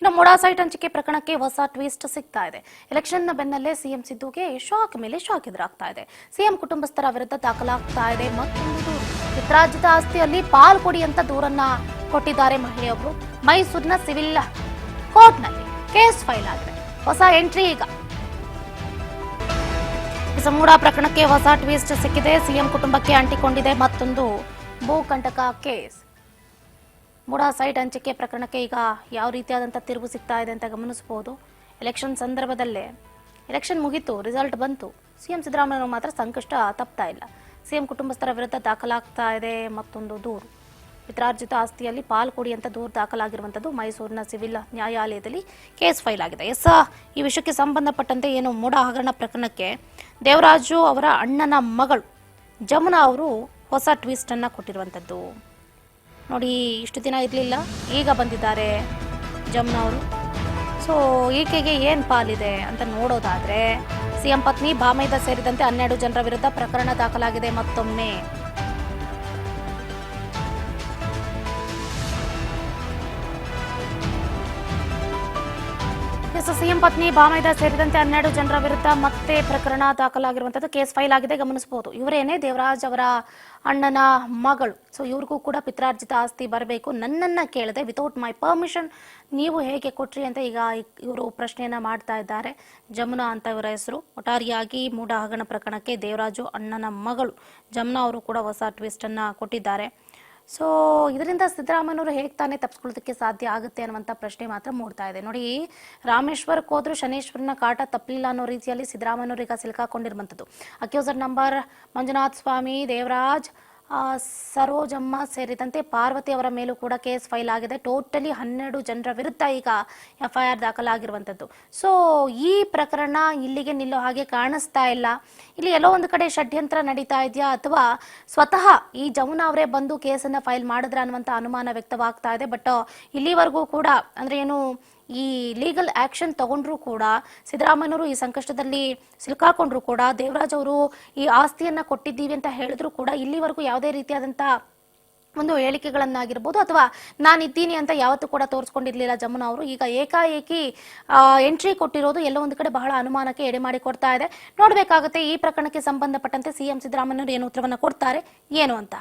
ಇನ್ನು ಮುಡಾ ಸೈಟ್ ಹಂಚಿಕೆ ಪ್ರಕರಣಕ್ಕೆ ಹೊಸ ಟ್ವಿಸ್ಟ್ ಸಿಗ್ತಾ ಇದೆ. ಎಲೆಕ್ಷನ್ನ ಬೆನ್ನಲ್ಲೇ ಸಿಎಂ ಸಿದ್ದುಗೆ ಶಾಕ್ ಮೇಲೆ ಶಾಕ್ ಎದುರಾಗ್ತಾ ಇದೆ. ಸಿಎಂ ಕುಟುಂಬಸ್ಥರ ವಿರುದ್ಧ ದಾಖಲಾಗ್ತಾ ಇದೆ ಮತ್ತೊಂದು ದೂರು. ಪಿತ್ರಾರ್ಜಿತ ಆಸ್ತಿಯಲ್ಲಿ ಪಾಲ್ ಕೊಡಿ ಅಂತ ದೂರನ್ನ ಕೊಟ್ಟಿದ್ದಾರೆ ಮಹಿಳೆಯೊಬ್ಬರು. ಮೈಸೂರಿನ ಸಿವಿಲ್ ಕೋರ್ಟ್ನಲ್ಲಿ ಕೇಸ್ ಫೈಲ್ ಆಗಿದೆ. ಹೊಸ ಎಂಟ್ರಿ ಈಗ ಮುಡಾ ಪ್ರಕರಣಕ್ಕೆ ಹೊಸ ಟ್ವಿಸ್ಟ್ ಸಿಕ್ಕಿದೆ. ಸಿಎಂ ಕುಟುಂಬಕ್ಕೆ ಅಂಟಿಕೊಂಡಿದೆ ಮತ್ತೊಂದು ಭೂಕಂಟಕ ಕೇಸ್. ಮುಡಾ ಸೈಟ್ ಹಂಚಿಕೆ ಪ್ರಕರಣಕ್ಕೆ ಈಗ ಯಾವ ರೀತಿಯಾದಂಥ ತಿರುವು ಸಿಗ್ತಾ ಇದೆ ಅಂತ ಗಮನಿಸಬಹುದು. ಎಲೆಕ್ಷನ್ ಸಂದರ್ಭದಲ್ಲೇ ಎಲೆಕ್ಷನ್ ಮುಗಿತು, ರಿಸಲ್ಟ್ ಬಂತು. ಸಿಎಂ ಸಿದ್ದರಾಮಯ್ಯ ಮಾತ್ರ ಸಂಕಷ್ಟ ತಪ್ತಾ ಇಲ್ಲ. ಸಿಎಂ ಕುಟುಂಬಸ್ಥರ ವಿರುದ್ಧ ದಾಖಲಾಗ್ತಾ ಇದೆ ಮತ್ತೊಂದು ದೂರು. ಪಿತ್ರಾರ್ಜಿತ ಆಸ್ತಿಯಲ್ಲಿ ಪಾಲ್ ಕೊಡಿ ಅಂತ ದೂರು ದಾಖಲಾಗಿರುವಂಥದ್ದು. ಮೈಸೂರಿನ ಸಿವಿಲ್ ನ್ಯಾಯಾಲಯದಲ್ಲಿ ಕೇಸ್ ಫೈಲ್ ಆಗಿದೆ. ಈ ವಿಷಯಕ್ಕೆ ಸಂಬಂಧಪಟ್ಟಂತೆ ಏನು ಮುಡಾ ಹಗರಣ ಪ್ರಕರಣಕ್ಕೆ ದೇವರಾಜು ಅವರ ಅಣ್ಣನ ಮಗಳು ಜಮುನಾ ಅವರು ಹೊಸ ಟ್ವಿಸ್ಟ್ ಅನ್ನ ಕೊಟ್ಟಿರುವಂಥದ್ದು. ನೋಡಿ, ಇಷ್ಟು ದಿನ ಇರಲಿಲ್ಲ, ಈಗ ಬಂದಿದ್ದಾರೆ ಜಮುನಾ ಅವರು. ಸೊ ಈಕೆಗೆ ಏನು ಪಾಲಿದೆ ಅಂತ ನೋಡೋದಾದ್ರೆ ಸಿಎಂ ಪತ್ನಿ ಬಾಮೈದ ಸೇರಿದಂತೆ 12 ಜನರ ವಿರುದ್ಧ ಪ್ರಕರಣ ದಾಖಲಾಗಿದೆ ಮತ್ತೊಮ್ಮೆ. ಸಿಎಂ ಪತ್ನಿ ಬಾಮೈದ ಸೇರಿದಂತೆ 12 ಜನರ ವಿರುದ್ಧ ಮತ್ತೆ ಪ್ರಕರಣ ದಾಖಲಾಗಿರುವಂತದ್ದು. ಕೇಸ್ ಫೈಲ್ ಆಗಿದೆ, ಗಮನಿಸಬಹುದು. ಇವರೇನೇ ದೇವರಾಜ್ ಅವರ ಅಣ್ಣನ ಮಗಳು. ಸೊ ಇವ್ರಿಗೂ ಕೂಡ ಪಿತ್ರಾರ್ಜಿತ ಆಸ್ತಿ ಬರಬೇಕು, ನನ್ನನ್ನ ಕೇಳದೆ ವಿತೌಟ್ ಮೈ ಪರ್ಮಿಷನ್ ನೀವು ಹೇಗೆ ಕೊಟ್ರಿ ಅಂತ ಈಗ ಇವರು ಪ್ರಶ್ನೆಯನ್ನ ಮಾಡ್ತಾ ಇದ್ದಾರೆ. ಜಮುನಾ ಅಂತ ಇವರ ಹೆಸರು. ಒಟ್ಟಾರೆಯಾಗಿ ಮುಡಾ ಹಗರಣ ಪ್ರಕರಣಕ್ಕೆ ದೇವರಾಜು ಅಣ್ಣನ ಮಗಳು ಜಮುನಾ ಅವರು ಕೂಡ ಹೊಸ ಟ್ವಿಸ್ಟ್ ಅನ್ನ ಕೊಟ್ಟಿದ್ದಾರೆ. ಸೊ ಇದರಿಂದ ಸಿದ್ದರಾಮಯ್ಯನವರು ಹೇಗೆ ತಾನೇ ತಪ್ಪಿಸ್ಕೊಳ್ಳೋದಕ್ಕೆ ಸಾಧ್ಯ ಆಗುತ್ತೆ ಅನ್ನುವಂಥ ಪ್ರಶ್ನೆ ಮಾತ್ರ ಮೂಡ್ತಾ ಇದೆ. ನೋಡಿ, ರಾಮೇಶ್ವರಕ್ಕೆ ಹೋದ್ರು ಶನೇಶ್ವರನ ಕಾಟ ತಪ್ಪಲಿಲ್ಲ ಅನ್ನೋ ರೀತಿಯಲ್ಲಿ ಸಿದ್ದರಾಮಯ್ಯನವರು ಈಗ ಸಿಲುಕಾಕೊಂಡಿರುವಂಥದ್ದು. ಅಕ್ಯೂಸರ್ ನಂಬರ್ ಮಂಜುನಾಥ್ ಸ್ವಾಮಿ, ದೇವರಾಜ್, ಸರೋಜಮ್ಮ ಸೇರಿದಂತೆ ಪಾರ್ವತಿ ಅವರ ಮೇಲೂ ಕೂಡ ಕೇಸ್ ಫೈಲ್ ಆಗಿದೆ. ಟೋಟಲಿ 12 ಜನರ ವಿರುದ್ಧ ಈಗ ಎಫ್ಐಆರ್ ದಾಖಲಾಗಿರುವಂಥದ್ದು. ಸೊ ಈ ಪ್ರಕರಣ ಇಲ್ಲಿಗೆ ನಿಲ್ಲೋ ಹಾಗೆ ಕಾಣಿಸ್ತಾ ಇಲ್ಲ. ಇಲ್ಲಿ ಎಲ್ಲೋ ಒಂದು ಕಡೆ ಷಡ್ಯಂತ್ರ ನಡೀತಾ ಇದೆಯಾ ಅಥವಾ ಸ್ವತಃ ಈ ಜಮುನಾ ಅವರೇ ಬಂದು ಕೇಸನ್ನ ಫೈಲ್ ಮಾಡಿದ್ರ ಅನ್ನುವಂಥ ಅನುಮಾನ ವ್ಯಕ್ತವಾಗ್ತಾ ಇದೆ. ಬಟ್ ಇಲ್ಲಿವರೆಗೂ ಕೂಡ ಅಂದ್ರೆ ಏನು ಈ ಲೀಗಲ್ ಆಕ್ಷನ್ ತಗೊಂಡ್ರು ಕೂಡ ಸಿದ್ದರಾಮಯ್ಯನವರು ಈ ಸಂಕಷ್ಟದಲ್ಲಿ ಸಿಲುಕಾಕೊಂಡ್ರು ಕೂಡ ದೇವರಾಜ್ ಅವರು ಈ ಆಸ್ತಿಯನ್ನ ಕೊಟ್ಟಿದ್ದೀವಿ ಅಂತ ಹೇಳಿದ್ರು ಕೂಡ ಇಲ್ಲಿವರೆಗೂ ಯಾವುದೇ ರೀತಿಯಾದಂಥ ಒಂದು ಹೇಳಿಕೆಗಳನ್ನಾಗಿರ್ಬೋದು ಅಥವಾ ನಾನಿದ್ದೀನಿ ಅಂತ ಯಾವತ್ತೂ ಕೂಡ ತೋರಿಸ್ಕೊಂಡಿರ್ಲಿಲ್ಲ ಜಮುನಾ ಅವರು. ಈಗ ಏಕಾಏಕಿ ಎಂಟ್ರಿ ಕೊಟ್ಟಿರೋದು ಎಲ್ಲೋ ಒಂದು ಕಡೆ ಬಹಳ ಅನುಮಾನಕ್ಕೆ ಎಡೆ ಮಾಡಿ ಕೊಡ್ತಾ ಇದೆ. ನೋಡ್ಬೇಕಾಗುತ್ತೆ ಈ ಪ್ರಕರಣಕ್ಕೆ ಸಂಬಂಧಪಟ್ಟಂತೆ ಸಿಎಂ ಸಿದ್ದರಾಮಯ್ಯನವರು ಏನು ಉತ್ತರವನ್ನ ಕೊಡ್ತಾರೆ ಏನು ಅಂತ.